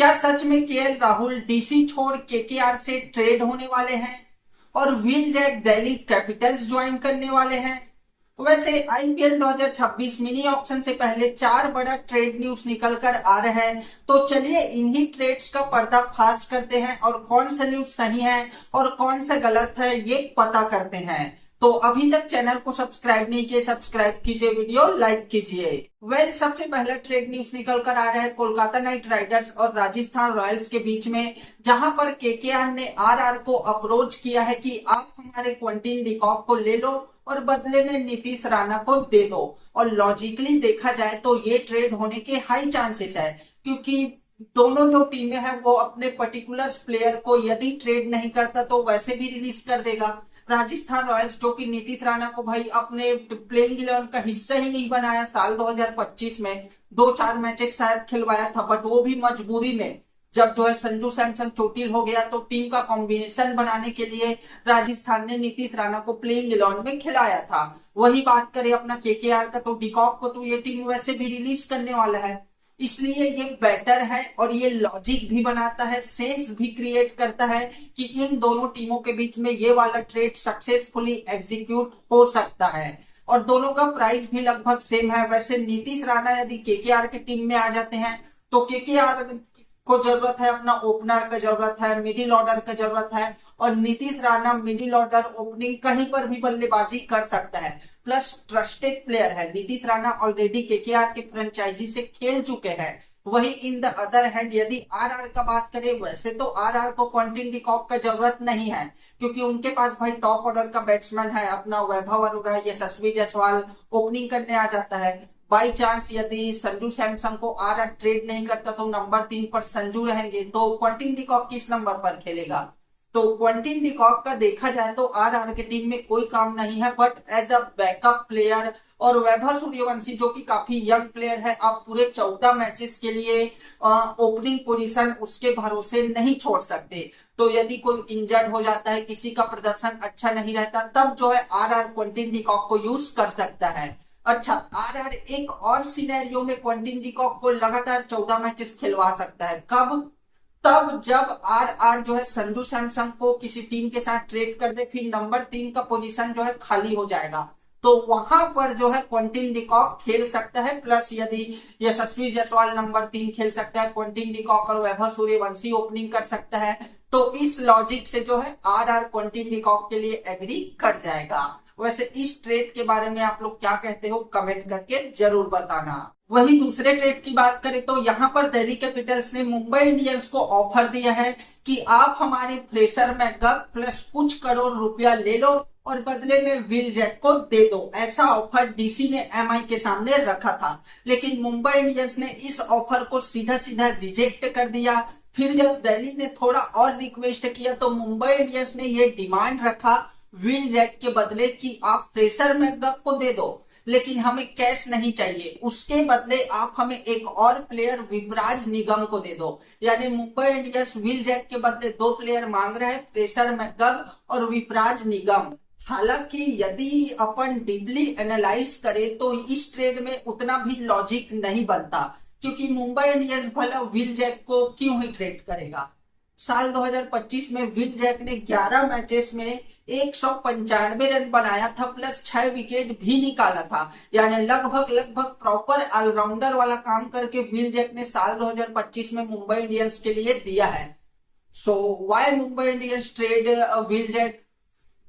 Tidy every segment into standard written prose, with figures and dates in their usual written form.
क्या सच में केएल राहुल डीसी छोड़ केकेआर से ट्रेड होने वाले हैं और Will Jack Delhi Capitals join करने वाले हैं? वैसे आईपीएल 2026 मिनी ऑक्शन से पहले चार बड़ा ट्रेड न्यूज निकल कर आ रहा है, तो चलिए इन्हीं ट्रेड्स का पर्दाफाश करते हैं और कौन सा न्यूज सही है और कौन सा गलत है ये पता करते हैं। तो अभी तक चैनल को सब्सक्राइब नहीं किए, सब्सक्राइब कीजिए, वीडियो लाइक कीजिए। सबसे पहला ट्रेड न्यूज निकल कर आ रहा है कोलकाता नाइट राइडर्स और राजस्थान रॉयल्स के बीच में, जहां पर केकेआर ने आरआर को अप्रोच किया है कि आप हमारे क्विंटन डिकॉक को ले लो और बदले में नीतीश राणा को दे दो। और लॉजिकली देखा जाए तो ये ट्रेड होने के हाई चांसेस है, क्योंकि दोनों जो टीमें हैं वो अपने पर्टिकुलर प्लेयर को यदि ट्रेड नहीं करता तो वैसे भी रिलीज कर देगा। राजस्थान रॉयल्स जो कि नीतीश राणा को भाई अपने प्लेइंग 11 का हिस्सा ही नहीं बनाया साल 2025 में, 2-4 मैचेस शायद खिलवाया था, बट वो भी मजबूरी में। जब जो है संजू सैमसन चोटिल हो गया तो टीम का कॉम्बिनेशन बनाने के लिए राजस्थान ने नीतीश राणा को प्लेइंग 11 में खिलाया था। वही बात करें अपना केकेआर का, तो डिकॉक को तो ये टीम वैसे भी रिलीज करने वाला है, इसलिए ये बेटर है और ये लॉजिक भी बनाता है, सेंस भी क्रिएट करता है कि इन दोनों टीमों के बीच में ये वाला ट्रेड सक्सेसफुली एग्जीक्यूट हो सकता है। और दोनों का प्राइस भी लगभग सेम है। वैसे नीतीश राणा यदि केकेआर की टीम में आ जाते हैं तो केकेआर को जरूरत है अपना ओपनर का जरूरत है, मिडिल ऑर्डर का जरूरत है, और Nitish Rana middle order opening कहीं पर भी बल्लेबाजी कर सकता है, प्लस ट्रस्टेड प्लेयर है। नीतीश राणा ऑलरेडी केकेआर के फ्रेंचाइजी से खेल चुके हैं। वही इन द अदर हैंड यदि आरआर का बात करें, वैसे तो आरआर को क्विंटन डिकॉक का जरूरत नहीं है, क्योंकि उनके पास भाई टॉप ऑर्डर का बैट्समैन है अपना वैभव अरोड़ा, यशस्वी जायसवाल ओपनिंग करने आ जाता है। बाई चांस यदि संजू सैमसन को आरआर ट्रेड नहीं करता तो नंबर 3 पर संजू रहेंगे, तो क्विंटन डिकॉक किस नंबर पर खेलेगा? तो क्विंटन डिकॉक का देखा जाए तो आरआर की टीम में कोई काम नहीं है, but as a backup player. और वैभव सूर्यवंशी जो कि काफी यंग प्लेयर है, आप पूरे 14 मैचेस के लिए ओपनिंग पोजीशन उसके भरोसे नहीं छोड़ सकते। तो यदि कोई इंजर्ड हो जाता है, किसी का प्रदर्शन अच्छा नहीं रहता, तब जो है आरआर क्विंटन डिकॉक को यूज कर सकता है। अच्छा, आरआर एक और सिनेरियो में क्विंटन डिकॉक को लगातार 14 मैचेस खिलवा सकता है। कब? तब जब आरआर जो है संजू सैमसन को किसी टीम के साथ ट्रेड कर दे, फिर नंबर 3 का पोजीशन जो है खाली हो जाएगा, तो वहां पर जो है क्विंटन डिकॉक खेल सकता है। प्लस यदि यशस्वी जायसवाल नंबर 3 खेल सकता है, क्विंटन डिकॉक और वैभव सूर्यवंशी ओपनिंग कर सकता है, तो इस लॉजिक से जो है आरआर क्विंटन डिकॉक के लिए एग्री कर जाएगा। वैसे इस ट्रेड के बारे में आप लोग क्या कहते हो, कमेंट करके जरूर बताना। वही दूसरे ट्रेड की बात करें तो यहाँ पर दिल्ली कैपिटल्स ने मुंबई इंडियंस को ऑफर दिया है कि आप हमारे फ्रेशर मैकगब प्लस कुछ करोड़ रुपया ले लो और बदले में विल जैक को दे दो। ऐसा ऑफर डीसी ने एमआई के सामने रखा था, लेकिन मुंबई इंडियंस ने इस ऑफर को सीधा सीधा रिजेक्ट कर दिया। फिर जब दिल्ली ने थोड़ा और रिक्वेस्ट किया तो मुंबई इंडियंस ने ये डिमांड रखा विल जैक के बदले कि आप फ्रेशर मैकगब को दे दो, लेकिन हमें कैश नहीं चाहिए, उसके बदले आप हमें एक और प्लेयर विपराज निगम को दे दो। यानी मुंबई इंडियंस विल जैक के बदले 2 प्लेयर मांग रहे हैं, फ्रेशर मैकगब और विपराज निगम। हालांकि यदि अपन डीपली एनालाइज करें तो इस ट्रेड में उतना भी लॉजिक नहीं बनता, क्योंकि मुंबई इंडियंस भला विल जैक को क्यों ही ट्रेड करेगा। साल 2025 में विल जैक ने 11 मैचेस में 195 रन बनाया था, प्लस 6 विकेट भी निकाला था। यानी लगभग प्रॉपर ऑलराउंडर वाला काम करके विल जैक ने साल 2025 में मुंबई इंडियंस के लिए दिया है। So why Mumbai Indians trade Will Jack?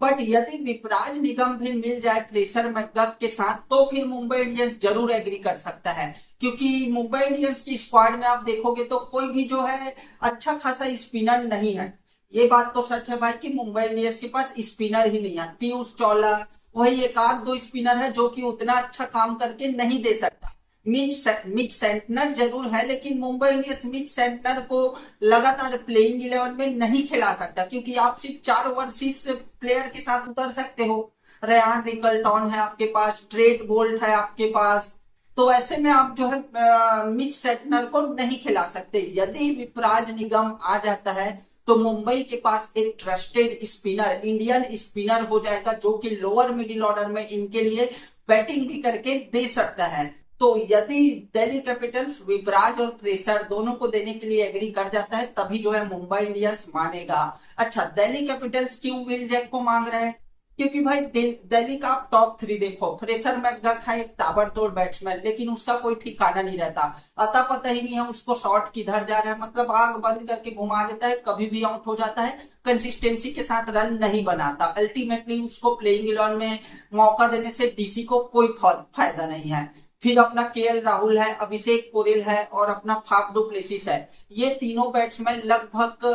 But यदि विपराज निगम भी मिल जाए फ्रेशर मैकगब के साथ तो फिर मुंबई इंडियंस जरूर एग्री कर सकता है, क्योंकि मुंबई इंडियंस की स्क्वाड में आप देखोगे तो कोई भी जो है अच्छा खासा स्पिनर नहीं है। ये बात तो सच है भाई कि मुंबई इंडियंस के पास स्पिनर ही नहीं है। पीयूष चावला वही एक आध 2 स्पिनर है जो कि उतना अच्छा काम करके नहीं दे सकता। मिच सेंटनर जरूर है, लेकिन मुंबई इंडियंस मिच सेंटनर को लगातार प्लेइंग 11 में नहीं खिला सकता, क्योंकि आप सिर्फ 4 ओवरसीज प्लेयर के साथ उतर सकते हो। रेयान रिकल्टन है आपके पास, ट्रेट बोल्ट है आपके पास, तो ऐसे में आप जो है मिच सेंटनर को नहीं खिला सकते। यदि विपराज निगम आ जाता है तो मुंबई के पास एक ट्रस्टेड स्पिनर, इंडियन स्पिनर हो जाएगा, जो कि लोअर मिडिल ऑर्डर में इनके लिए बैटिंग भी करके दे सकता है। तो यदि दिल्ली कैपिटल्स विपराज और प्रेशर दोनों को देने के लिए एग्री कर जाता है तभी जो है मुंबई इंडियंस मानेगा। अच्छा, दिल्ली कैपिटल्स क्यों विल जैक को मांग रहे हैं? क्योंकि भाई दिल्ली का आप टॉप 3 देखो, फ्रेशर मैकगक है एक ताबड़तोड़ बैट्समैन, लेकिन उसका कोई ठिकाना नहीं रहता, अता पता ही नहीं है उसको शॉट किधर जा रहा है, मतलब आग बंद करके घुमा देता है, कभी भी आउट हो जाता है, कंसिस्टेंसी के साथ रन नहीं बनाता। अल्टीमेटली उसको प्लेइंग 11 में मौका देने से डीसी को कोई फायदा नहीं है। फिर अपना केएल राहुल है, अभिषेक पोरेल है और अपना फाफ डु प्लेसिस है। ये तीनों बैट्समैन लगभग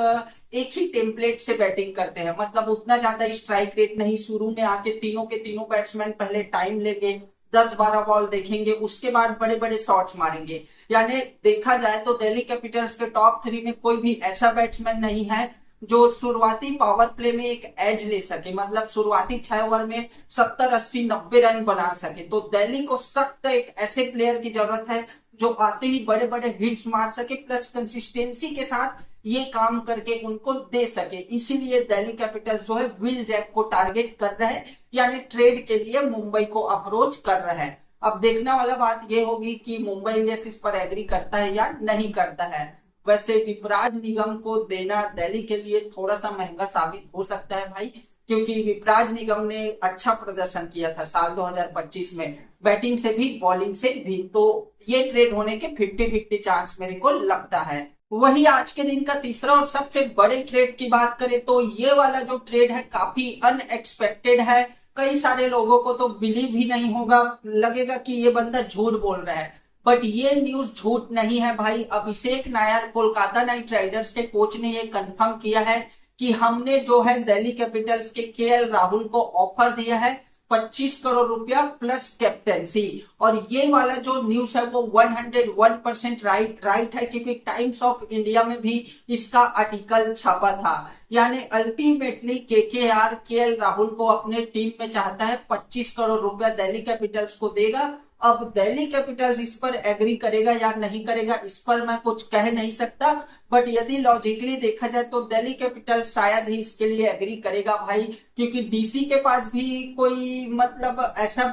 एक ही टेम्पलेट से बैटिंग करते हैं, मतलब उतना ज्यादा स्ट्राइक रेट नहीं। शुरू में आके तीनों के तीनों बैट्समैन पहले टाइम लेंगे, 10-12 बॉल देखेंगे, उसके बाद बड़े बड़े शॉट्स मारेंगे। यानी देखा जाए तो दिल्ली कैपिटल्स के टॉप 3 में कोई भी ऐसा बैट्समैन नहीं है जो शुरुआती पावर प्ले में एक एज ले सके, मतलब शुरुआती 6 ओवर में 70, 80, 90 रन बना सके। तो दिल्ली को सख्त एक ऐसे प्लेयर की जरूरत है जो आते ही बड़े बड़े हिट्स मार सके, प्लस कंसिस्टेंसी के साथ ये काम करके उनको दे सके। इसीलिए दिल्ली कैपिटल्स जो है विल जैक को टारगेट कर रहे हैं, यानी ट्रेड के लिए मुंबई को अप्रोच कर रहे हैं। अब देखने वाला बात ये होगी कि मुंबई इंडियंस इस पर एग्री करता है या नहीं करता है। वैसे विपराज निगम को देना दिल्ली के लिए थोड़ा सा महंगा साबित हो सकता है भाई, क्योंकि विपराज निगम ने अच्छा प्रदर्शन किया था साल 2025 में, बैटिंग से भी बॉलिंग से भी, तो ये ट्रेड होने के 50-50 चांस मेरे को लगता है। वही आज के दिन का तीसरा और सबसे बड़े ट्रेड की बात करें तो ये वाला जो ट्रेड है काफी अनएक्सपेक्टेड है। कई सारे लोगों को तो बिलीव ही नहीं होगा, लगेगा कि ये बंदा झूठ बोल रहा है, बट ये न्यूज झूठ नहीं है भाई। अभिषेक नायर कोलकाता नाइट राइडर्स के कोच ने ये कंफर्म किया है कि हमने जो है दिल्ली कैपिटल्स के केएल राहुल को ऑफर दिया है 25 करोड़ रुपया प्लस कैप्टेंसी। और ये वाला जो न्यूज है वो 101% राइट है, क्योंकि टाइम्स ऑफ इंडिया में भी इसका आर्टिकल छपा था। यानी अल्टीमेटली केकेआर केएल राहुल को अपने टीम में चाहता है, 25 करोड़ रुपया दिल्ली कैपिटल्स को देगा। अब दिल्ली कैपिटल्स इस पर एग्री करेगा या नहीं करेगा इस पर मैं कुछ कह नहीं सकता, बट यदि लॉजिकली देखा जाए तो दिल्ली कैपिटल्स शायद ही इसके लिए एग्री करेगा भाई, क्योंकि डीसी के पास भी कोई मतलब ऐसा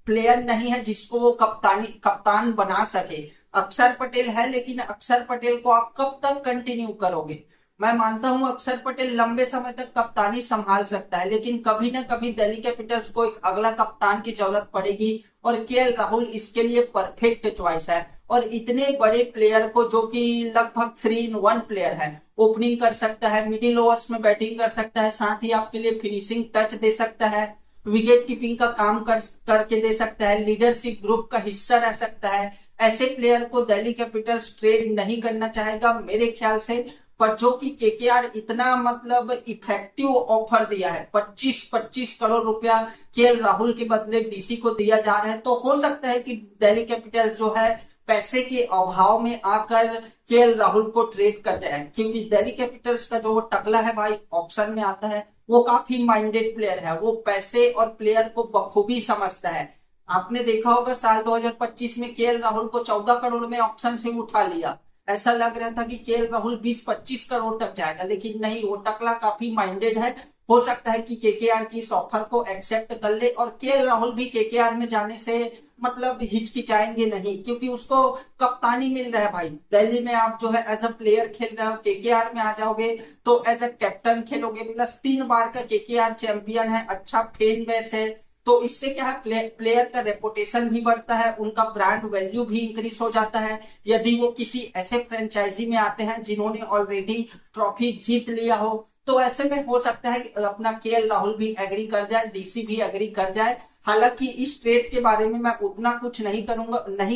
प्लेयर नहीं है जिसको वो कप्तान बना सके। अक्षर पटेल है, लेकिन अक्षर पटेल को आप कब तक कंटिन्यू करोगे? मैं मानता हूं अक्षर पटेल लंबे समय तक कप्तानी संभाल सकता है, लेकिन कभी ना कभी दिल्ली कैपिटल्स को एक अगला कप्तान की जरूरत पड़ेगी और केएल राहुल इसके लिए परफेक्ट चॉइस है। और इतने बड़े प्लेयर को, जो कि लगभग 3-in-1 प्लेयर है, ओपनिंग कर सकता है, मिडिल ओवर्स में बैटिंग कर सकता है, साथ ही आपके लिए फिनिशिंग टच दे सकता है, विकेट कीपिंग का काम करके दे सकता है, लीडरशिप ग्रुप का हिस्सा रह सकता है। ऐसे प्लेयर को दिल्ली कैपिटल्स ट्रेड नहीं करना चाहेगा मेरे ख्याल से। पर जो कि केकेआर इतना मतलब इफेक्टिव ऑफर दिया है, 25 करोड़ रुपया केएल राहुल के बदले डीसी को दिया जा रहा है, तो हो सकता है कि दिल्ली कैपिटल्स जो है पैसे के अभाव में आकर केएल राहुल को ट्रेड कर जाए, क्योंकि दिल्ली कैपिटल्स का जो टकला है भाई ऑप्शन में आता है, वो काफी माइंडेड प्लेयर है, वो पैसे और प्लेयर को बखूबी समझता है। आपने देखा होगा साल 2025 में केएल राहुल को 14 करोड़ में ऑप्शन से उठा लिया, ऐसा लग रहा था कि केएल राहुल 20-25 करोड़ तक जाएगा, लेकिन नहीं, वो टकला काफी माइंडेड है। हो सकता है कि केकेआर की इस ऑफर को एक्सेप्ट कर ले और केएल राहुल भी केकेआर में जाने से मतलब हिचकिचाएंगे नहीं, क्योंकि उसको कप्तानी मिल रहा है भाई। दिल्ली में आप जो है एज अ प्लेयर खेल रहे हो, केकेआर में आ जाओगे तो एज अ कैप्टन खेलोगे, प्लस 3 बार का केकेआर चैंपियन है, अच्छा फैन बेस है, तो इससे क्या है प्लेयर का रेपुटेशन भी बढ़ता है, उनका ब्रांड वैल्यू भी इंक्रीज हो जाता है। यदि वो किसी ऐसे फ्रेंचाइजी में आते हैं जिन्होंने ऑलरेडी ट्रॉफी जीत लिया हो, तो ऐसे में हो सकता है कि अपना केएल राहुल भी एग्री कर जाए, डीसी भी एग्री कर जाए। हालांकि इस ट्रेड के बारे में मैं उतना कुछ नहीं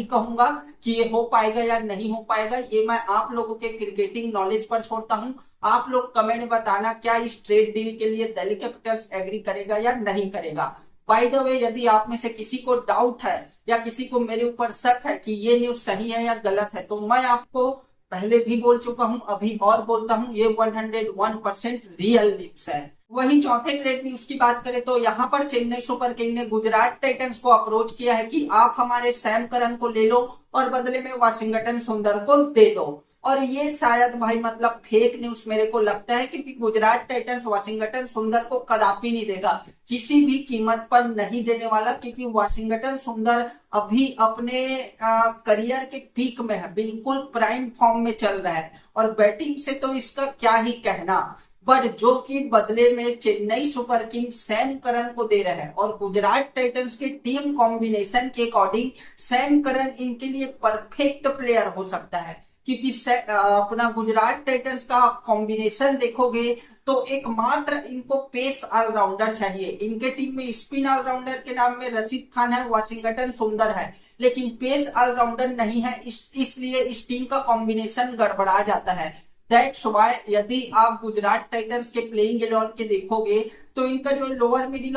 कहूंगा कि ये हो पाएगा या नहीं हो पाएगा, ये मैं आप लोगों के क्रिकेटिंग नॉलेज पर छोड़ता हूं। आप लोग कमेंट में बताना क्या इस ट्रेड डील के लिए दिल्ली कैपिटल्स एग्री करेगा या नहीं करेगा। बाय द वे, यदि आप में से किसी को डाउट है या किसी को मेरे ऊपर शक है कि ये न्यूज सही है या गलत है, तो मैं आपको पहले भी बोल चुका हूं, अभी और बोलता हूं, ये 101% रियल न्यूज है। वही चौथे ट्रेड न्यूज की बात करें तो यहाँ पर चेन्नई सुपर किंग ने गुजरात टाइटंस को अप्रोच किया है कि आप हमारे सैम करन को ले लो और बदले में वाशिंगटन सुंदर को दे दो। और ये शायद भाई मतलब फेक न्यूज मेरे को लगता है, क्योंकि गुजरात टाइटंस वाशिंगटन सुंदर को कदापि नहीं देगा, किसी भी कीमत पर नहीं देने वाला, क्योंकि वाशिंगटन सुंदर अभी अपने करियर के पीक में है, बिल्कुल प्राइम फॉर्म में चल रहा है, और बैटिंग से तो इसका क्या ही कहना। बट जो कि बदले में Chennai super Kings Sam Curran को दे रहा है, और गुजरात टाइटंस के टीम कॉम्बिनेशन के अकॉर्डिंग सैम करन इनके लिए परफेक्ट प्लेयर हो सकता है, क्योंकि अपना गुजरात टाइटंस का कॉम्बिनेशन देखोगे तो एकमात्र इनको पेस ऑलराउंडर चाहिए। इनके टीम में स्पिन ऑलराउंडर के नाम में रशीद खान है, वाशिंगटन सुंदर है, लेकिन पेस ऑलराउंडर नहीं है, इसलिए इस टीम का कॉम्बिनेशन गड़बड़ा जाता है। दैट्स व्हाई यदि आप गुजरात टाइटंस के प्लेइंग 11 के देखोगे तो इनका जो लोअर मिडिल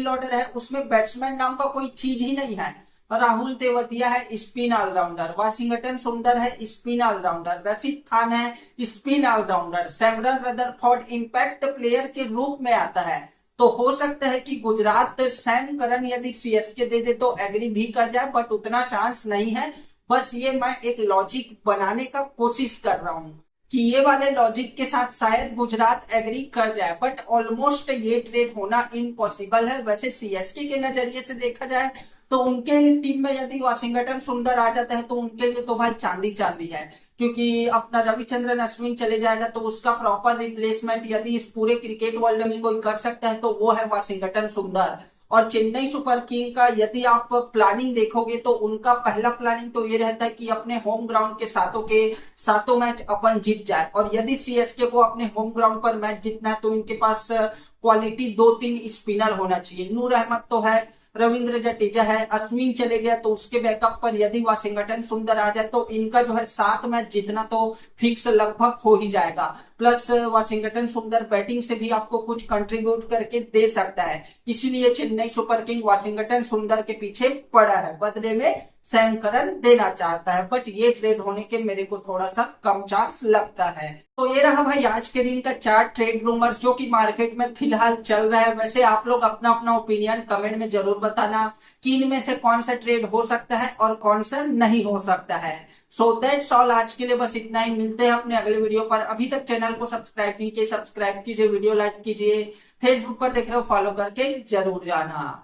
ऑर्डर है उसमें बैट्समैन नाम का कोई चीज ही नहीं है। राहुल तेवतिया है स्पिन ऑलराउंडर, वाशिंगटन सुंदर है स्पिन ऑलराउंडर, रशीद खान है स्पिन ऑलराउंडर, सैमरन रदरफोर्ड इंपैक्ट प्लेयर के रूप में आता है। तो हो सकता है कि गुजरात सैम करन यदि सीएसके दे दे तो एग्री भी कर जाए, बट उतना चांस नहीं है। बस ये मैं एक लॉजिक बनाने का कोशिश कर रहा हूँ कि ये वाले लॉजिक के साथ शायद गुजरात एग्री कर जाए, बट ऑलमोस्ट ये ट्रेड होना इम्पॉसिबल है। वैसे सीएसके के नजरिए से देखा जाए तो उनके टीम में यदि वाशिंगटन सुंदर आ जाता है तो उनके लिए तो भाई चांदी चांदी है, क्योंकि अपना रविचंद्रन अश्विन चले जाएगा तो उसका प्रॉपर रिप्लेसमेंट यदि इस पूरे क्रिकेट वर्ल्ड में कोई कर सकता है तो वो है वाशिंगटन सुंदर। और चेन्नई सुपर किंग का यदि आप प्लानिंग देखोगे तो उनका पहला प्लानिंग तो ये रहता है कि अपने होम ग्राउंड के सातों मैच अपन जीत जाए, और यदि सीएसके को अपने होम ग्राउंड पर मैच जीतना है तो इनके पास क्वालिटी 2-3 स्पिनर होना चाहिए। नूर अहमद तो है, रविंद्र जडेजा है, अश्विन चले गया तो उसके बैकअप पर यदि वाशिंगटन सुंदर आ जाए तो इनका जो है 7 मैच जीतना तो फिक्स लगभग हो ही जाएगा। प्लस वाशिंगटन सुंदर बैटिंग से भी आपको कुछ कंट्रीब्यूट करके दे सकता है, इसीलिए चेन्नई सुपर किंग वाशिंगटन सुंदर के पीछे पड़ा है, बदले में सैम करन देना चाहता है। बट ये ट्रेड होने के मेरे को थोड़ा सा कम चांस लगता है। तो ये रहा भाई आज के दिन का 4 ट्रेड रूमर्स जो कि मार्केट में फिलहाल चल रहा है। वैसे आप लोग अपना अपना ओपिनियन कमेंट में जरूर बताना कि इनमें से कौन सा ट्रेड हो सकता है और कौन सा नहीं हो सकता है। सो दैट्स ऑल, आज के लिए बस इतना ही। मिलते हैं अपने अगले वीडियो पर। अभी तक चैनल को सब्सक्राइब नहीं किए, सब्सक्राइब कीजिए, वीडियो लाइक कीजिए, फेसबुक पर देख रहे हो फॉलो करके जरूर जाना।